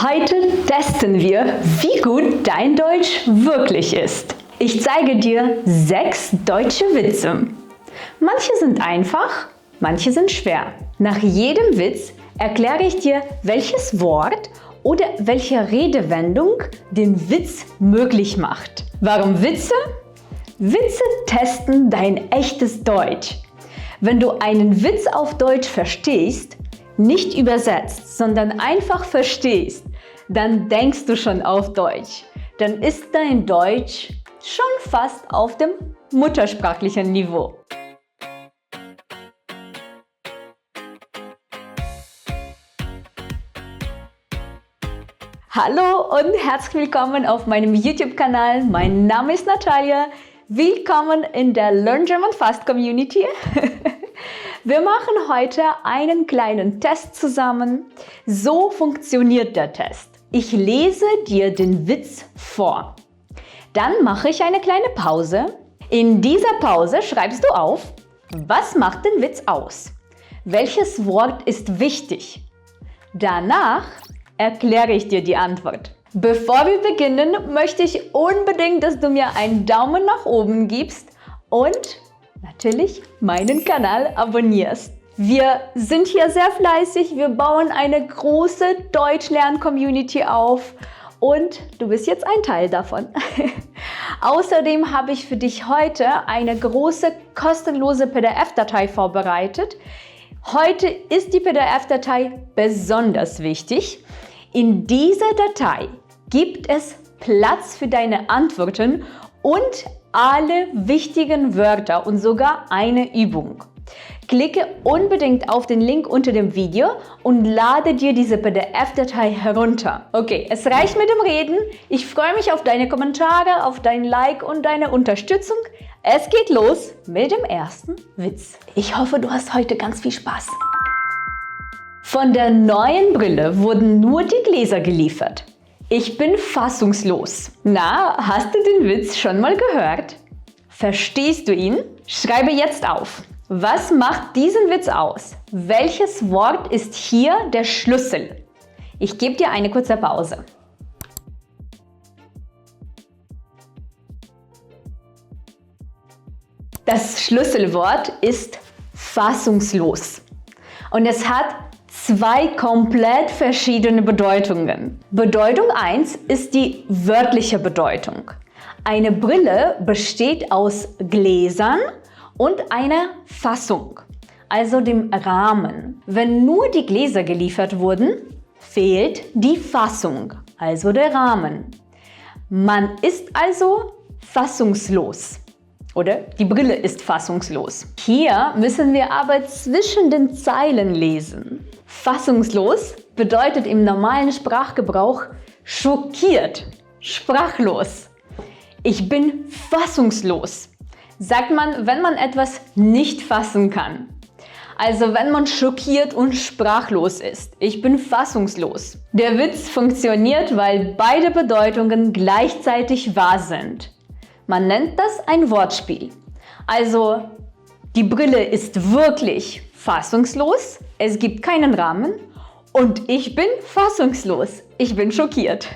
Heute testen wir, wie gut dein Deutsch wirklich ist. Ich zeige dir 6 deutsche Witze. Manche sind einfach, manche sind schwer. Nach jedem Witz erkläre ich dir, welches Wort oder welche Redewendung den Witz möglich macht. Warum Witze? Witze testen dein echtes Deutsch. Wenn du einen Witz auf Deutsch verstehst, nicht übersetzt, sondern einfach verstehst, dann denkst du schon auf Deutsch. Dann ist dein Deutsch schon fast auf dem muttersprachlichen Niveau. Hallo und herzlich willkommen auf meinem YouTube-Kanal. Mein Name ist Natalia. Willkommen in der Learn German Fast Community. Wir machen heute einen kleinen Test zusammen. So funktioniert der Test. Ich lese dir den Witz vor. Dann mache ich eine kleine Pause. In dieser Pause schreibst du auf, was macht den Witz aus? Welches Wort ist wichtig? Danach erkläre ich dir die Antwort. Bevor wir beginnen, möchte ich unbedingt, dass du mir einen Daumen nach oben gibst und natürlich meinen Kanal abonnierst. Wir sind hier sehr fleißig, wir bauen eine große Deutschlern-Community auf und du bist jetzt ein Teil davon. Außerdem habe ich für dich heute eine große kostenlose PDF-Datei vorbereitet. Heute ist die PDF-Datei besonders wichtig. In dieser Datei gibt es Platz für deine Antworten und alle wichtigen Wörter und sogar eine Übung. Klicke unbedingt auf den Link unter dem Video und lade dir diese PDF-Datei herunter. Okay, es reicht mit dem Reden. Ich freue mich auf deine Kommentare, auf dein Like und deine Unterstützung. Es geht los mit dem ersten Witz. Ich hoffe, du hast heute ganz viel Spaß. Von der neuen Brille wurden nur die Gläser geliefert. Ich bin fassungslos. Na, hast du den Witz schon mal gehört? Verstehst du ihn? Schreibe jetzt auf. Was macht diesen Witz aus? Welches Wort ist hier der Schlüssel? Ich gebe dir eine kurze Pause. Das Schlüsselwort ist fassungslos. Und es hat 2 komplett verschiedene Bedeutungen. Bedeutung 1 ist die wörtliche Bedeutung. Eine Brille besteht aus Gläsern und einer Fassung, also dem Rahmen. Wenn nur die Gläser geliefert wurden, fehlt die Fassung, also der Rahmen. Man ist also fassungslos. Oder die Brille ist fassungslos. Hier müssen wir aber zwischen den Zeilen lesen. Fassungslos bedeutet im normalen Sprachgebrauch schockiert, sprachlos. Ich bin fassungslos, sagt man, wenn man etwas nicht fassen kann. Also wenn man schockiert und sprachlos ist. Ich bin fassungslos. Der Witz funktioniert, weil beide Bedeutungen gleichzeitig wahr sind. Man nennt das ein Wortspiel. Also, die Brille ist wirklich fassungslos, es gibt keinen Rahmen und ich bin fassungslos, ich bin schockiert.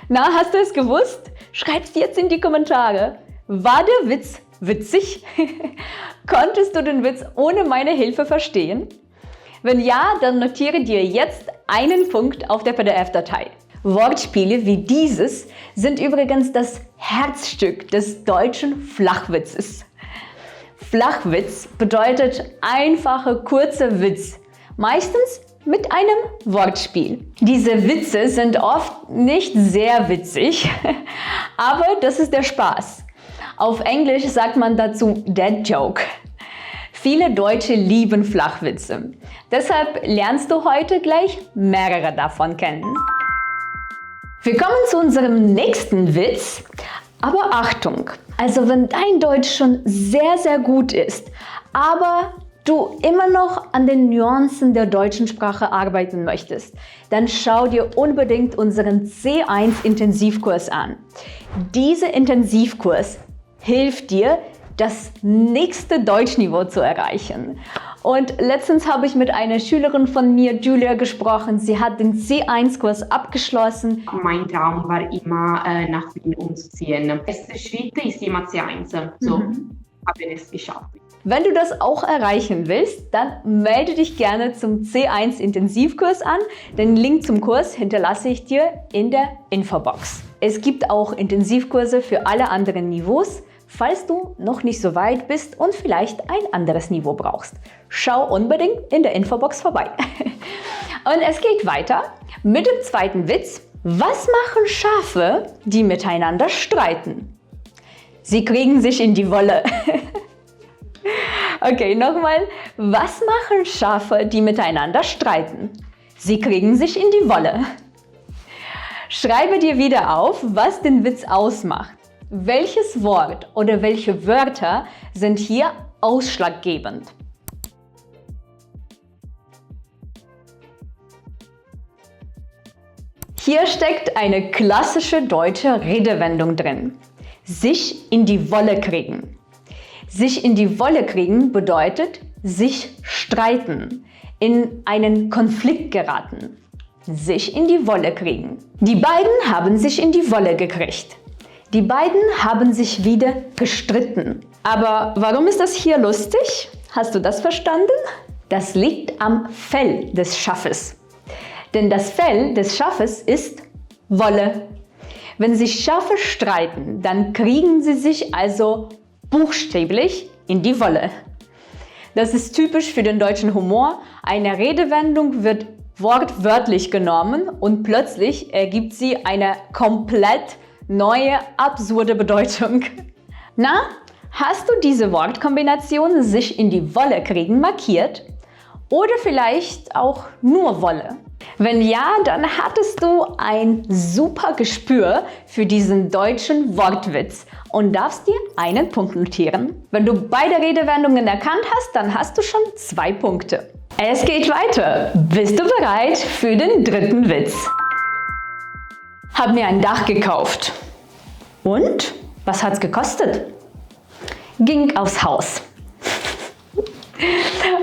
Na, hast du es gewusst? Schreib's jetzt in die Kommentare. War der Witz witzig? Konntest du den Witz ohne meine Hilfe verstehen? Wenn ja, dann notiere dir jetzt einen Punkt auf der PDF-Datei. Wortspiele wie dieses sind übrigens das Herzstück des deutschen Flachwitzes. Flachwitz bedeutet einfache, kurze Witz, meistens mit einem Wortspiel. Diese Witze sind oft nicht sehr witzig, aber das ist der Spaß. Auf Englisch sagt man dazu Dead Joke. Viele Deutsche lieben Flachwitze. Deshalb lernst du heute gleich mehrere davon kennen. Wir kommen zu unserem nächsten Witz, aber Achtung, also wenn dein Deutsch schon sehr, sehr gut ist, aber du immer noch an den Nuancen der deutschen Sprache arbeiten möchtest, dann schau dir unbedingt unseren C1 Intensivkurs an. Dieser Intensivkurs hilft dir, das nächste Deutschniveau zu erreichen. Und letztens habe ich mit einer Schülerin von mir, Julia, gesprochen. Sie hat den C1-Kurs abgeschlossen. Mein Traum war immer, nach Wien umzuziehen. Der erste Schritt ist immer C1. So habe ich es geschafft. Wenn du das auch erreichen willst, dann melde dich gerne zum C1 Intensivkurs an. Den Link zum Kurs hinterlasse ich dir in der Infobox. Es gibt auch Intensivkurse für alle anderen Niveaus, falls du noch nicht so weit bist und vielleicht ein anderes Niveau brauchst. Schau unbedingt in der Infobox vorbei. Und es geht weiter mit dem zweiten Witz. Was machen Schafe, die miteinander streiten? Sie kriegen sich in die Wolle. Okay, nochmal. Was machen Schafe, die miteinander streiten? Sie kriegen sich in die Wolle. Schreibe dir wieder auf, was den Witz ausmacht. Welches Wort oder welche Wörter sind hier ausschlaggebend? Hier steckt eine klassische deutsche Redewendung drin. Sich in die Wolle kriegen. Sich in die Wolle kriegen bedeutet sich streiten, in einen Konflikt geraten. Sich in die Wolle kriegen. Die beiden haben sich in die Wolle gekriegt. Die beiden haben sich wieder gestritten. Aber warum ist das hier lustig? Hast du das verstanden? Das liegt am Fell des Schafes. Denn das Fell des Schafes ist Wolle. Wenn sich Schafe streiten, dann kriegen sie sich also buchstäblich in die Wolle. Das ist typisch für den deutschen Humor. Eine Redewendung wird wortwörtlich genommen und plötzlich ergibt sie eine komplett neue, absurde Bedeutung. Na, hast du diese Wortkombination sich in die Wolle kriegen markiert? Oder vielleicht auch nur Wolle? Wenn ja, dann hattest du ein super Gespür für diesen deutschen Wortwitz und darfst dir einen Punkt notieren. Wenn du beide Redewendungen erkannt hast, dann hast du schon 2 Punkte. Es geht weiter. Bist du bereit für den dritten Witz? Hab mir ein Dach gekauft. Und? Was hat's gekostet? Ging aufs Haus.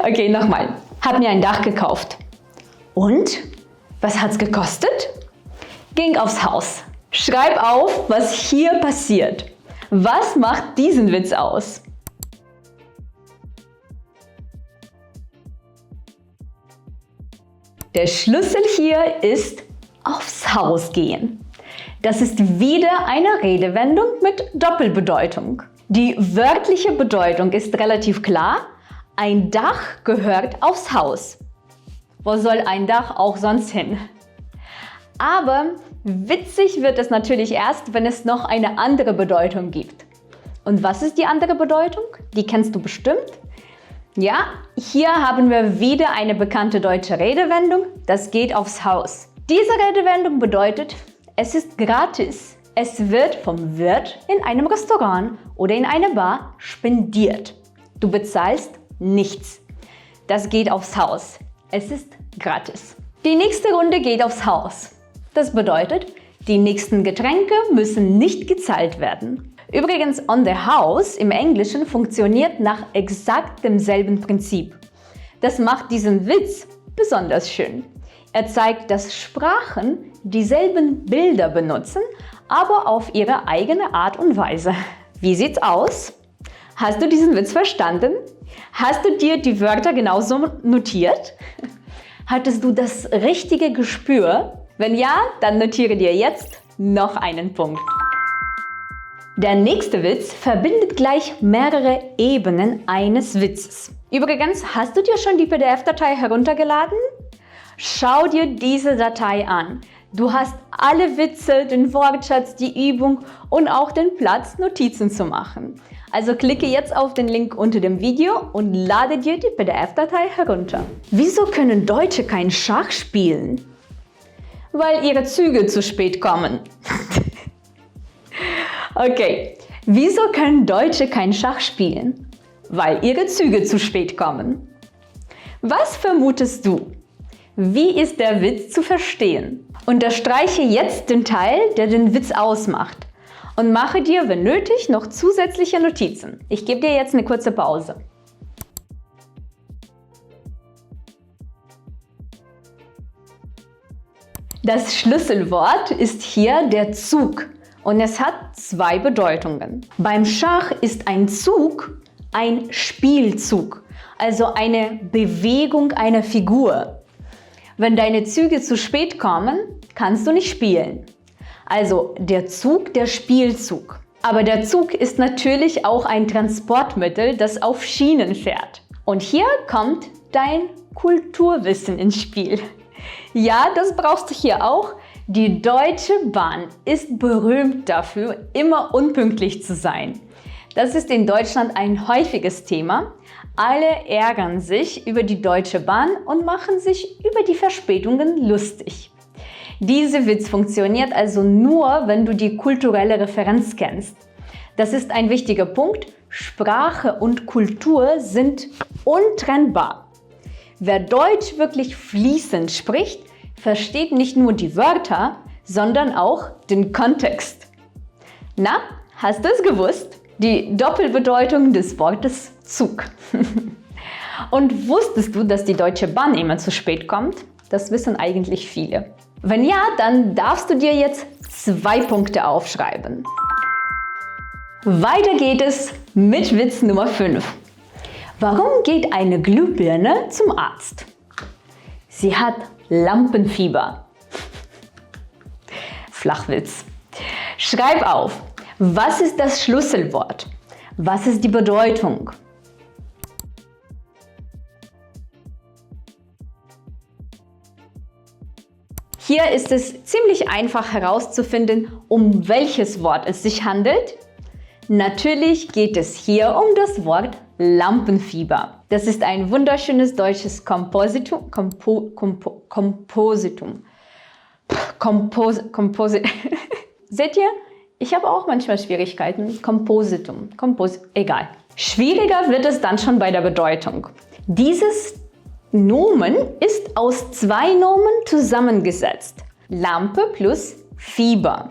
Okay, nochmal. Hab mir ein Dach gekauft. Und? Was hat's gekostet? Ging aufs Haus. Schreib auf, was hier passiert. Was macht diesen Witz aus? Der Schlüssel hier ist aufs Haus gehen. Das ist wieder eine Redewendung mit Doppelbedeutung. Die wörtliche Bedeutung ist relativ klar. Ein Dach gehört aufs Haus. Wo soll ein Dach auch sonst hin? Aber witzig wird es natürlich erst, wenn es noch eine andere Bedeutung gibt. Und was ist die andere Bedeutung? Die kennst du bestimmt. Ja, hier haben wir wieder eine bekannte deutsche Redewendung. Das geht aufs Haus. Diese Redewendung bedeutet, es ist gratis. Es wird vom Wirt in einem Restaurant oder in einer Bar spendiert. Du bezahlst nichts. Das geht aufs Haus. Es ist gratis. Die nächste Runde geht aufs Haus. Das bedeutet, die nächsten Getränke müssen nicht gezahlt werden. Übrigens, on the house im Englischen funktioniert nach exakt demselben Prinzip. Das macht diesen Witz besonders schön. Er zeigt, dass Sprachen dieselben Bilder benutzen, aber auf ihre eigene Art und Weise. Wie sieht's aus? Hast du diesen Witz verstanden? Hast du dir die Wörter genauso notiert? Hattest du das richtige Gespür? Wenn ja, dann notiere dir jetzt noch einen Punkt. Der nächste Witz verbindet gleich mehrere Ebenen eines Witzes. Übrigens, hast du dir schon die PDF-Datei heruntergeladen? Schau dir diese Datei an. Du hast alle Witze, den Wortschatz, die Übung und auch den Platz, Notizen zu machen. Also klicke jetzt auf den Link unter dem Video und lade dir die PDF-Datei herunter. Wieso können Deutsche kein Schach spielen? Weil ihre Züge zu spät kommen. Okay, wieso können Deutsche kein Schach spielen? Weil ihre Züge zu spät kommen. Was vermutest du? Wie ist der Witz zu verstehen? Unterstreiche jetzt den Teil, der den Witz ausmacht. Und mache dir, wenn nötig, noch zusätzliche Notizen. Ich gebe dir jetzt eine kurze Pause. Das Schlüsselwort ist hier der Zug und es hat zwei Bedeutungen. Beim Schach ist ein Zug ein Spielzug, also eine Bewegung einer Figur. Wenn deine Züge zu spät kommen, kannst du nicht spielen. Also der Zug, der Spielzug. Aber der Zug ist natürlich auch ein Transportmittel, das auf Schienen fährt. Und hier kommt dein Kulturwissen ins Spiel. Ja, das brauchst du hier auch. Die Deutsche Bahn ist berühmt dafür, immer unpünktlich zu sein. Das ist in Deutschland ein häufiges Thema. Alle ärgern sich über die Deutsche Bahn und machen sich über die Verspätungen lustig. Dieser Witz funktioniert also nur, wenn du die kulturelle Referenz kennst. Das ist ein wichtiger Punkt. Sprache und Kultur sind untrennbar. Wer Deutsch wirklich fließend spricht, versteht nicht nur die Wörter, sondern auch den Kontext. Na, hast du es gewusst? Die Doppelbedeutung des Wortes Zug. Und wusstest du, dass die Deutsche Bahn immer zu spät kommt? Das wissen eigentlich viele. Wenn ja, dann darfst du dir jetzt 2 Punkte aufschreiben. Weiter geht es mit Witz Nummer 5. Warum geht eine Glühbirne zum Arzt? Sie hat Lampenfieber. Flachwitz. Schreib auf, was ist das Schlüsselwort? Was ist die Bedeutung? Hier ist es ziemlich einfach herauszufinden, um welches Wort es sich handelt. Natürlich geht es hier um das Wort Lampenfieber. Das ist ein wunderschönes deutsches Kompositum. Seht ihr? Ich habe auch manchmal Schwierigkeiten. Kompositum. Egal. Schwieriger wird es dann schon bei der Bedeutung. Dieses Nomen ist aus 2 Nomen zusammengesetzt. Lampe plus Fieber.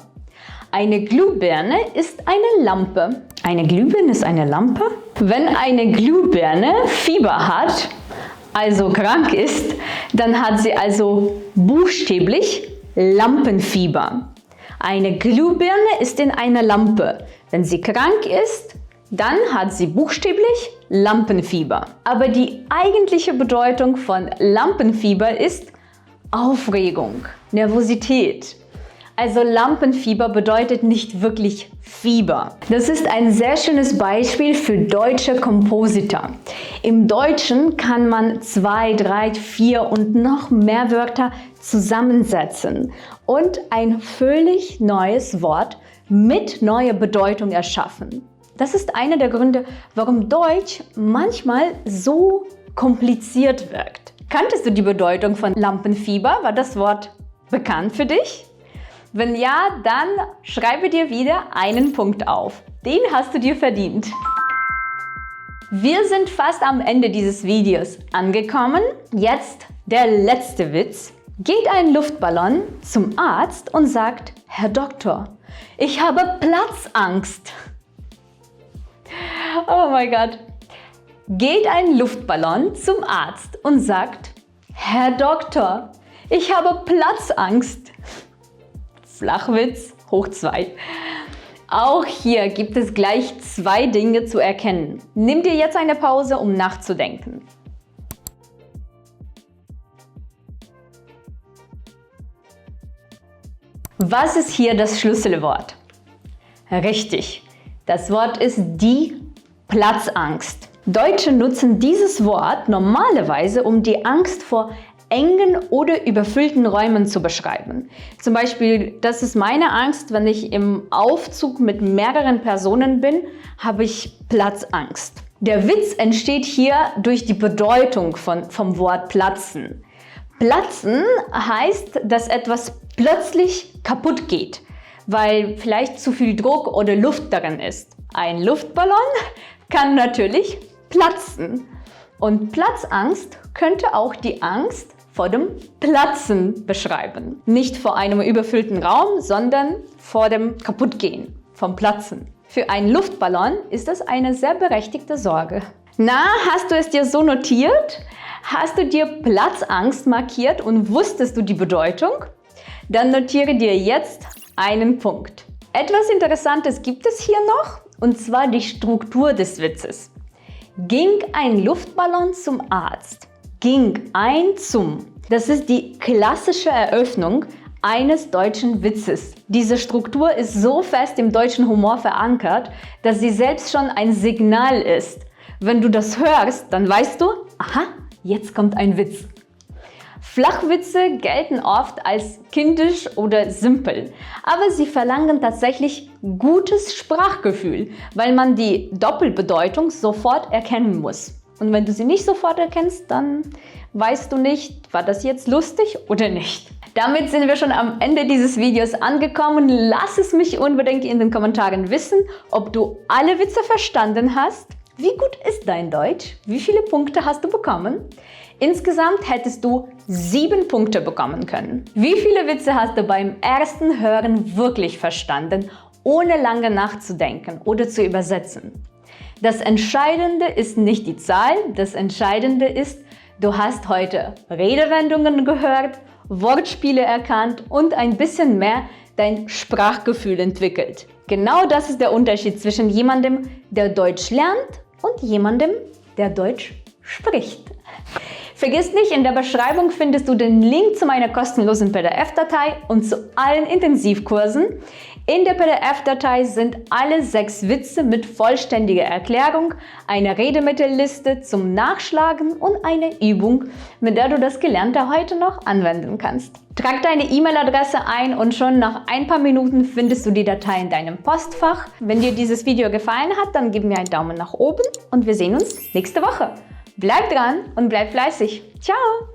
Eine Glühbirne ist eine Lampe. Eine Glühbirne ist eine Lampe? Wenn eine Glühbirne Fieber hat, also krank ist, dann hat sie also buchstäblich Lampenfieber. Eine Glühbirne ist in einer Lampe. Wenn sie krank ist, dann hat sie buchstäblich Lampenfieber. Aber die eigentliche Bedeutung von Lampenfieber ist Aufregung, Nervosität. Also Lampenfieber bedeutet nicht wirklich Fieber. Das ist ein sehr schönes Beispiel für deutsche Komposita. Im Deutschen kann man 2, 3, 4 und noch mehr Wörter zusammensetzen und ein völlig neues Wort mit neuer Bedeutung erschaffen. Das ist einer der Gründe, warum Deutsch manchmal so kompliziert wirkt. Kanntest du die Bedeutung von Lampenfieber? War das Wort bekannt für dich? Wenn ja, dann schreibe dir wieder einen Punkt auf. Den hast du dir verdient. Wir sind fast am Ende dieses Videos angekommen. Jetzt der letzte Witz. Geht ein Luftballon zum Arzt und sagt: Herr Doktor, ich habe Platzangst. Oh mein Gott. Geht ein Luftballon zum Arzt und sagt: Herr Doktor, ich habe Platzangst. Flachwitz hoch 2. Auch hier gibt es gleich 2 Dinge zu erkennen. Nimm dir jetzt eine Pause, um nachzudenken. Was ist hier das Schlüsselwort? Richtig, das Wort ist die Platzangst. Deutsche nutzen dieses Wort normalerweise, um die Angst vor engen oder überfüllten Räumen zu beschreiben. Zum Beispiel, das ist meine Angst, wenn ich im Aufzug mit mehreren Personen bin, habe ich Platzangst. Der Witz entsteht hier durch die Bedeutung vom Wort platzen. Platzen heißt, dass etwas plötzlich kaputt geht, weil vielleicht zu viel Druck oder Luft darin ist. Ein Luftballon kann natürlich platzen. Und Platzangst könnte auch die Angst vor dem Platzen beschreiben. Nicht vor einem überfüllten Raum, sondern vor dem Kaputtgehen, vom Platzen. Für einen Luftballon ist das eine sehr berechtigte Sorge. Na, hast du es dir so notiert? Hast du dir Platzangst markiert und wusstest du die Bedeutung? Dann notiere dir jetzt einen Punkt. Etwas Interessantes gibt es hier noch, und zwar die Struktur des Witzes. Ging ein Luftballon zum Arzt? Ging ein zum. Das ist die klassische Eröffnung eines deutschen Witzes. Diese Struktur ist so fest im deutschen Humor verankert, dass sie selbst schon ein Signal ist. Wenn du das hörst, dann weißt du, aha, jetzt kommt ein Witz. Flachwitze gelten oft als kindisch oder simpel, aber sie verlangen tatsächlich gutes Sprachgefühl, weil man die Doppelbedeutung sofort erkennen muss. Und wenn du sie nicht sofort erkennst, dann weißt du nicht, war das jetzt lustig oder nicht. Damit sind wir schon am Ende dieses Videos angekommen. Lass es mich unbedingt in den Kommentaren wissen, ob du alle Witze verstanden hast. Wie gut ist dein Deutsch? Wie viele Punkte hast du bekommen? Insgesamt hättest du 7 Punkte bekommen können. Wie viele Witze hast du beim ersten Hören wirklich verstanden, ohne lange nachzudenken oder zu übersetzen? Das Entscheidende ist nicht die Zahl, das Entscheidende ist, du hast heute Redewendungen gehört, Wortspiele erkannt und ein bisschen mehr dein Sprachgefühl entwickelt. Genau das ist der Unterschied zwischen jemandem, der Deutsch lernt, und jemandem, der Deutsch spricht. Vergiss nicht, in der Beschreibung findest du den Link zu meiner kostenlosen PDF-Datei und zu allen Intensivkursen. In der PDF-Datei sind alle 6 Witze mit vollständiger Erklärung, eine Redemittelliste zum Nachschlagen und eine Übung, mit der du das Gelernte heute noch anwenden kannst. Trag deine E-Mail-Adresse ein und schon nach ein paar Minuten findest du die Datei in deinem Postfach. Wenn dir dieses Video gefallen hat, dann gib mir einen Daumen nach oben und wir sehen uns nächste Woche. Bleib dran und bleib fleißig. Ciao!